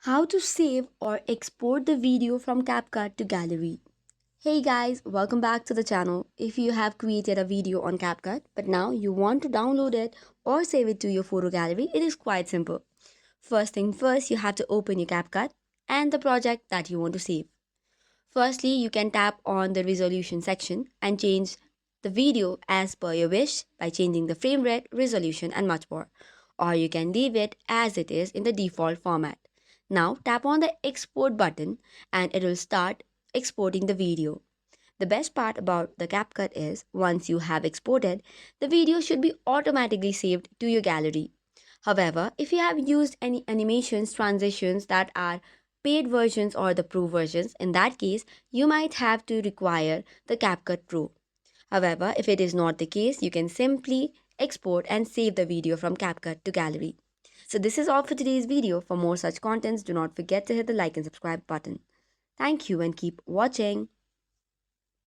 How to save or export the video from CapCut to gallery. Hey guys, welcome back to the channel. If you have created a video on CapCut but now you want to download it or save it to your photo gallery, it is quite simple. First thing first, you have to open your CapCut and the project that you want to save. Firstly, you can tap on the resolution section and change the video as per your wish by changing the frame rate, resolution and much more. Or you can leave it as it is in the default format. Now tap on the export button and it will start exporting the video. The best part about the CapCut is once you have exported, the video should be automatically saved to your gallery. However, if you have used any animations, transitions that are paid versions or the pro versions, in that case, you might have to require the CapCut Pro. However, if it is not the case, you can simply export and save the video from CapCut to gallery. So this is all for today's video. For more such contents, do not forget to hit the like and subscribe button. Thank you and keep watching.